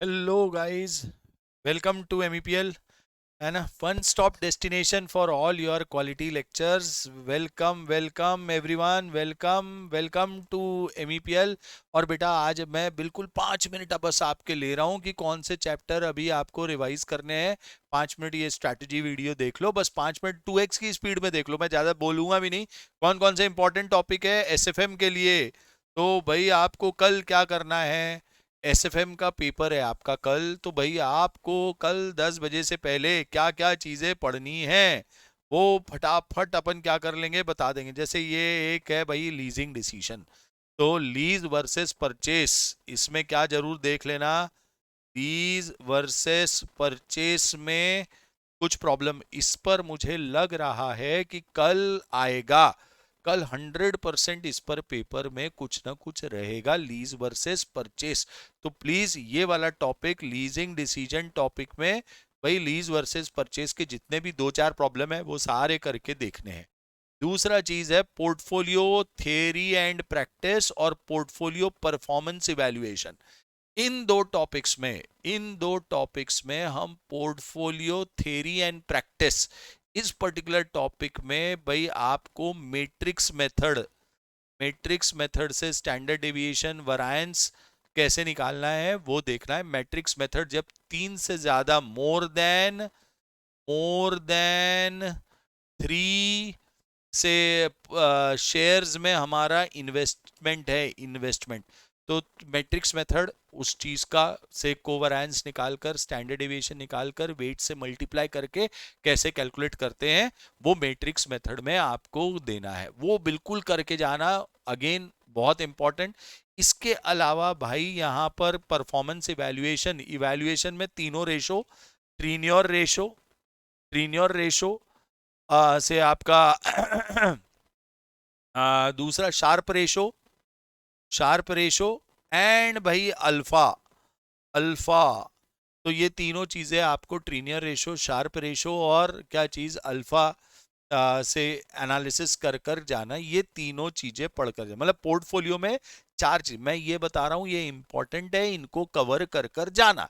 Hello, guys. Welcome to MEPL and a one stop destination for all your quality lectures. Welcome everyone. Welcome to MEPL. और बेटा आज मैं बिल्कुल 5 minute बस आपके ले रहा हूँ कि कौन से चैप्टर अभी आपको रिवाइज करने हैं। 5 मिनट ये स्ट्रैटेजी वीडियो देख लो, बस 5 मिनट 2x की स्पीड में देख लो, मैं ज़्यादा बोलूँगा भी नहीं। कौन कौन से इंपॉर्टेंट टॉपिक है एसएफएम के लिए। तो भाई आपको कल क्या करना है, एसएफएम का पेपर है आपका कल, तो भाई आपको कल 10 बजे से पहले क्या क्या चीजें पढ़नी है वो फटाफट अपन क्या कर लेंगे बता देंगे। जैसे ये एक है भाई लीजिंग डिसीजन, तो लीज वर्सेस परचेस, इसमें क्या जरूर देख लेना। लीज वर्सेस परचेस में कुछ प्रॉब्लम इस पर मुझे लग रहा है कि कल आएगा। कल 100% इस पर पेपर में कुछ ना कुछ रहेगा, लीज वर्सेस परचेस। तो प्लीज ये वाला टॉपिक लीजिंग डिसीजन टॉपिक में भाई लीज वर्सेस परचेस के जितने भी दो चार प्रॉब्लम है वो सारे करके देखने हैं। दूसरा चीज है पोर्टफोलियो थियरी एंड प्रैक्टिस और पोर्टफोलियो परफॉर्मेंस इवैल्यूएशन। इन दो टॉपिक्स में हम पोर्टफोलियो थ्योरी एंड प्रैक्टिस, इस पर्टिकुलर टॉपिक में भाई आपको मैट्रिक्स मेथड से स्टैंडर्ड डेविएशन वरायंस कैसे निकालना है वो देखना है। मैट्रिक्स मेथड जब 3 से ज्यादा मोर देन 3 से शेयर्स में हमारा इन्वेस्टमेंट, तो मैट्रिक्स मेथड उस चीज का से कोवरेंस निकालकर स्टैंडर्ड डेविएशन निकालकर वेट से मल्टीप्लाई करके कैसे कैलकुलेट करते हैं वो मैट्रिक्स मेथड में आपको देना है, वो बिल्कुल करके जाना। अगेन बहुत इंपॉर्टेंट। इसके अलावा भाई यहाँ पर परफॉर्मेंस इवैल्यूएशन में तीनों रेशो, ट्रीनियर रेशो ट्रीनियर रेशो से आपका दूसरा शार्प रेशो एंड भाई अल्फा अल्फा। तो ये तीनों चीजें आपको ट्रीनियर रेशो, शार्प रेशो और क्या चीज अल्फा से एनालिसिस कर कर जाना। ये तीनों चीजें पढ़ कर जाना, मतलब पोर्टफोलियो में चार चीज मैं ये बता रहा हूं, ये इंपॉर्टेंट है, इनको कवर कर कर जाना।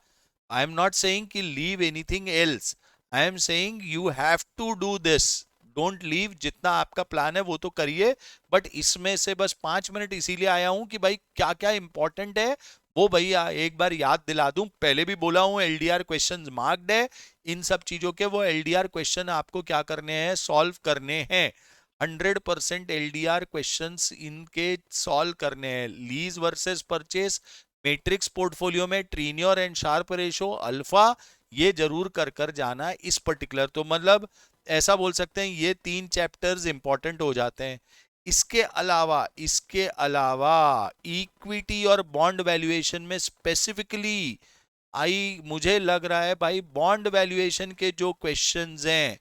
आई एम नॉट सेइंग कि leave anything else, I am saying you have to do this. Don't leave, जितना आपका प्लान है वो तो करिए, बट इसमें से बस 5 मिनट इसीलिए आया हूं कि भाई क्या क्या इंपॉर्टेंट है वो भैया एक बार याद दिला दूं। पहले भी बोला हूं एलडीआर क्वेश्चंस मार्क्ड है, इन सब चीजों के वो एलडीआर क्वेश्चन आपको क्या करने हैं, सॉल्व करने हैं। 100% एलडीआर क्वेश्चंस इनके सॉल्व करने हैं। Lease versus purchase, matrix portfolio में ट्रीनियर एंड शार्प रेशो, अल्फा, ये जरूर कर कर जाना इस पर्टिकुलर। तो मतलब ऐसा बोल सकते हैं ये 3 चैप्टर्स इंपॉर्टेंट हो जाते हैं। इसके अलावा इक्विटी और बॉन्ड वैल्यूएशन में स्पेसिफिकली मुझे लग रहा है भाई बॉन्ड वैल्यूएशन के जो क्वेश्चंस हैं,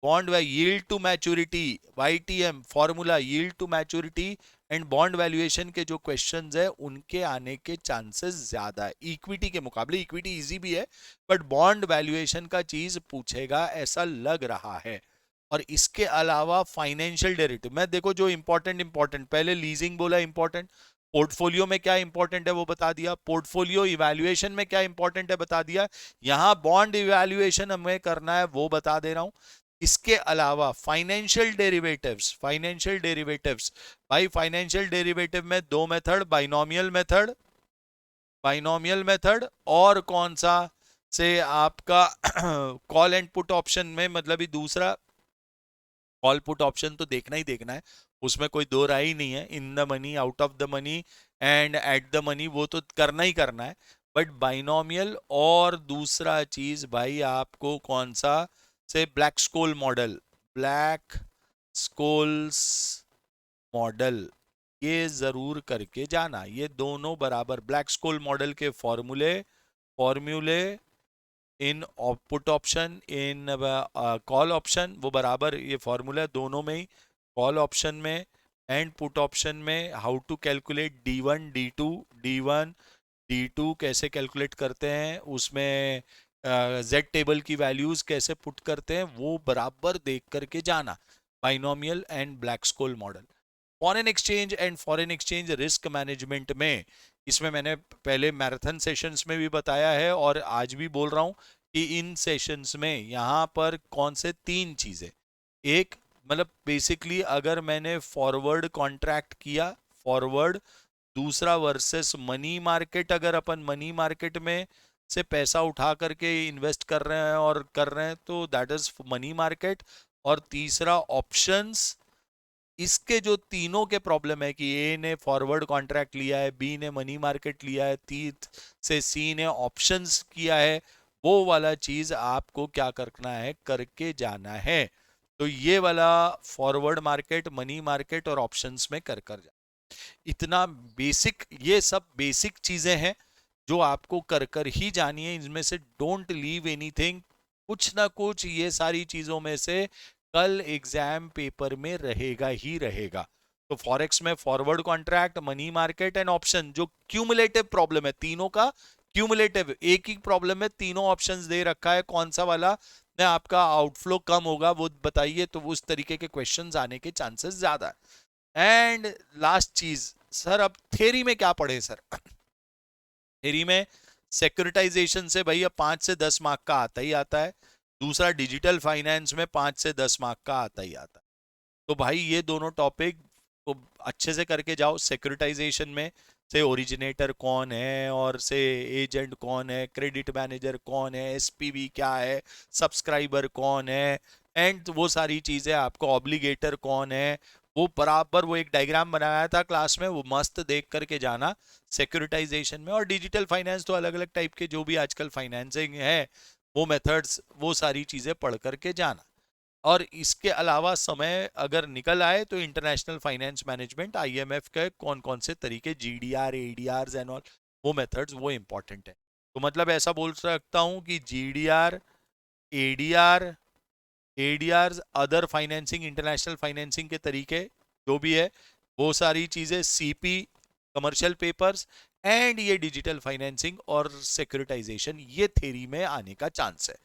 bond yield to maturity, YTM formula, yield to maturity and bond valuation के जो क्वेश्चंस है उनके आने के चांसेस ज्यादा है इक्विटी के मुकाबले। इक्विटी इजी भी है बट बॉन्ड वैल्यूएशन का चीज पूछेगा ऐसा लग रहा है। और इसके अलावा फाइनेंशियल डेरिवेटिव में देखो जो इंपॉर्टेंट पहले लीजिंग बोला इंपॉर्टेंट, पोर्टफोलियो में क्या इंपॉर्टेंट है वो बता दिया, पोर्टफोलियो इवैल्यूएशन में क्या इंपॉर्टेंट है बता दिया, यहां बॉन्ड इवैल्यूएशन हमें करना है वो बता दे रहा हूं। इसके अलावा फाइनेंशियल डेरिवेटिव्स भाई फाइनेंशियल डेरिवेटिव में दो मेथड, बाइनोमियल मेथड और कौन सा से आपका कॉल एंड पुट ऑप्शन में, मतलब ही दूसरा कॉल पुट ऑप्शन तो देखना ही देखना है, उसमें कोई दो राय ही नहीं है। In the money, out of the money and at the money, वो तो करना ही करना है। बट बाइनोमियल और दूसरा चीज भाई आपको कौन सा से ब्लैक स्कोल्स मॉडल, ये जरूर करके जाना। ये दोनों बराबर ब्लैक स्कोल मॉडल के फॉर्मूले in put option, in call option, वो बराबर ये फॉर्मूला है दोनों में ही, कॉल ऑप्शन में एंड पुट ऑप्शन में। How to calculate D one D two कैसे कैलकुलेट करते हैं, उसमें जेड टेबल की वैल्यूज कैसे पुट करते हैं वो बराबर देख करके जाना। Binomial and Black Scholes model. Foreign exchange and foreign exchange risk management में इसमें मैंने पहले मैराथन सेशंस में भी बताया है और आज भी बोल रहा हूँ कि इन सेशंस में यहाँ पर कौन से तीन चीज़ें, एक मतलब बेसिकली अगर मैंने फॉरवर्ड कॉन्ट्रैक्ट किया फॉरवर्ड, दूसरा वर्सेस मनी मार्केट, अगर अपन मनी मार्केट में से पैसा उठा करके इन्वेस्ट कर रहे हैं और कर रहे हैं तो दैट इज मनी मार्केट, और तीसरा ऑप्शंस। इसके जो तीनों के प्रॉब्लम है कि ए ने फॉरवर्ड कॉन्ट्रैक्ट लिया है, बी ने मनी मार्केट लिया है, तीत से सी ने ऑप्शंस किया है, वो वाला चीज आपको क्या करना है, करके जाना है। तो ये वाला फॉरवर्ड मार्केट, मनी मार्केट और ऑप्शंस में कर जा, इतना बेसिक, ये सब बेसिक चीजें हैं जो आपको कर कर ही जानी है। इनमें से डोंट लीव एनीथिंग, कुछ ना कुछ ये सारी चीजों में से कल एग्जाम पेपर में रहेगा ही रहेगा। तो फॉरेक्स में forward contract, money market and option, जो क्यूमुलेटिव प्रॉब्लम है तीनों का, क्यूमुलेटिव एक ही प्रॉब्लम है, तीनों ऑप्शंस दे रखा है, कौन सा वाला में आपका आउटफ्लो कम होगा वो बताइए, तो उस तरीके के क्वेश्चंस आने के चांसेस ज्यादा है। एंड लास्ट चीज सर, अब थ्योरी में क्या पढ़े सर? थ्योरी में सेक्युरिटाइजेशन से भैया 5 से 10 मार्क का आता ही आता है, दूसरा डिजिटल फाइनेंस में 5 से 10 मार्क का आता ही आता है। तो भाई ये दोनों टॉपिक को अच्छे से करके जाओ। सेक्युरिटाइजेशन में से ओरिजिनेटर कौन है, और से एजेंट कौन है, क्रेडिट मैनेजर कौन है, एसपीवी क्या है, सब्सक्राइबर कौन है, एंड वो सारी चीजें आपको, ऑब्लिगेटर कौन है, वो बराबर वो एक डायग्राम बनाया था क्लास में, वो मस्त देख करके जाना सिक्योरिटाइजेशन में। और डिजिटल फाइनेंस तो अलग अलग टाइप के जो भी आजकल फाइनेंसिंग है वो मेथड्स, वो सारी चीजें पढ़ करके जाना। और इसके अलावा समय अगर निकल आए तो इंटरनेशनल फाइनेंस मैनेजमेंट, आईएमएफ के कौन कौन से तरीके, जीडीआर, एडीआर एंड ऑल, वो मेथड्स वो इंपॉर्टेंट है। तो मतलब ऐसा बोल सकता हूं कि GDR, ADR, ADR, other financing, international financing के तरीके जो भी है, वो सारी चीजें, सीपी, कमर्शियल पेपर्स, एंड ये डिजिटल फाइनेंसिंग और सिक्योरिटाइजेशन, ये थ्योरी में आने का चांस है।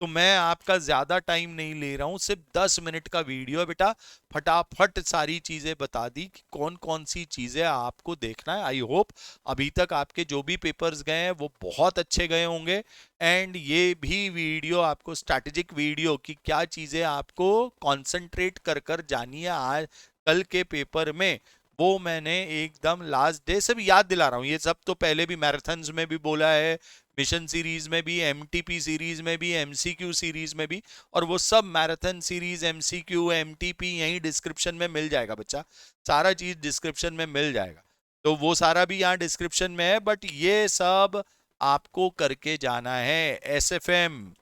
तो मैं आपका ज्यादा टाइम नहीं ले रहा हूं, सिर्फ 10 मिनट का वीडियो है बेटा, फटाफट सारी चीजें बता दी कि कौन कौन सी चीजें आपको देखना है। आई होप अभी तक आपके जो भी पेपर्स गए हैं वो बहुत अच्छे गए होंगे, एंड ये भी वीडियो आपको स्ट्रैटेजिक वीडियो की क्या चीजें आपको कंसंट्रेट कर कर जानी है आज कल के पेपर में, वो मैंने एकदम लास्ट डे से भी याद दिला रहा हूँ। ये सब तो पहले भी मैराथन्स में भी बोला है, मिशन सीरीज में भी, एमटीपी सीरीज में भी, एमसीक्यू सीरीज में भी, और वो सब मैराथन सीरीज, एमसीक्यू, एमटीपी यही डिस्क्रिप्शन में मिल जाएगा बच्चा, सारा चीज डिस्क्रिप्शन में मिल जाएगा। तो वो सारा भी यहाँ डिस्क्रिप्शन में है, बट ये सब आपको करके जाना है। SFM,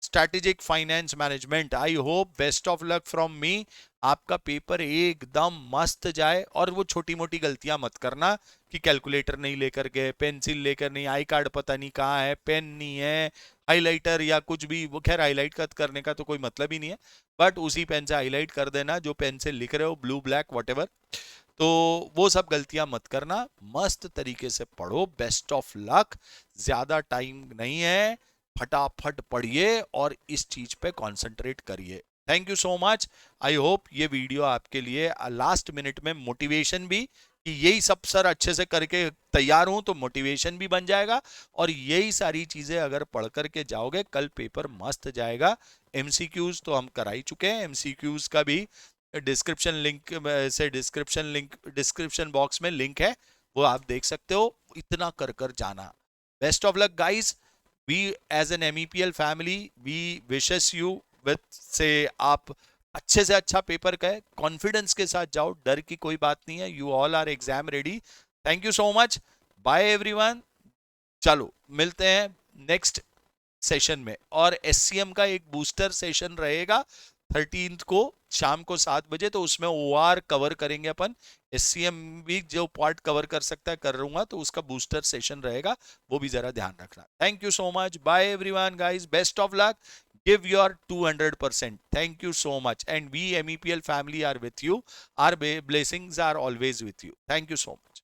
strategic finance management. I hope, best of luck from me, आपका पेपर एकदम मस्त जाए। और वो छोटी मोटी गलतियां मत करना कि कैलकुलेटर नहीं लेकर गए, पेंसिल लेकर नहीं, आई कार्ड पता नहीं कहाँ है, पेन नहीं है, हाइलाइटर या कुछ भी, वो खैर हाईलाइट करने का तो कोई मतलब ही नहीं है, बट उसी पेन से हाईलाइट कर देना जो पेन से लिख रहे हो, ब्लू ब्लैक वॉटेवर। तो वो सब गलतियां मत करना, मस्त तरीके से पढ़ो। बेस्ट ऑफ लक, ज्यादा टाइम नहीं है, फटाफट पढ़िए और इस चीज पे कंसंट्रेट करिए। Thank you so much. I hope ये वीडियो आपके लिए लास्ट मिनट में मोटिवेशन भी, कि यही सब सर अच्छे से करके तैयार हूं तो मोटिवेशन भी बन जाएगा, और यही सारी चीजें अगर पढ़ करके जाओगे कल पेपर मस्त जाएगा। एमसीक्यूज तो हम करा ही चुके हैं, एमसीक्यूज का भी डिस्क्रिप्शन लिंक से, डिस्क्रिप्शन बॉक्स में लिंक है, वो आप देख सकते हो। इतना कर कर जाना। Best of luck guys. we as an MEPL family we wishes you with से आप अच्छे से अच्छा पेपर कहे, कॉन्फिडेंस के साथ जाओ, डर की कोई बात नहीं है, you all are exam ready. Thank you so much, bye everyone. चलो मिलते हैं नेक्स्ट सेशन में। और एससीएम का एक बूस्टर सेशन रहेगा 13th को शाम को 7 बजे, तो उसमें ओआर कवर करेंगे अपन। एससीएम भी जो पार्ट कवर कर सकता है कर लूंगा, तो उसका बूस्टर सेशन रहेगा, वो भी जरा ध्यान रखना। Thank you so much, bye everyone guys, best of luck, give your 200%. Thank you so much, and we MEPL family are with you, our blessings are always with you. Thank you so much.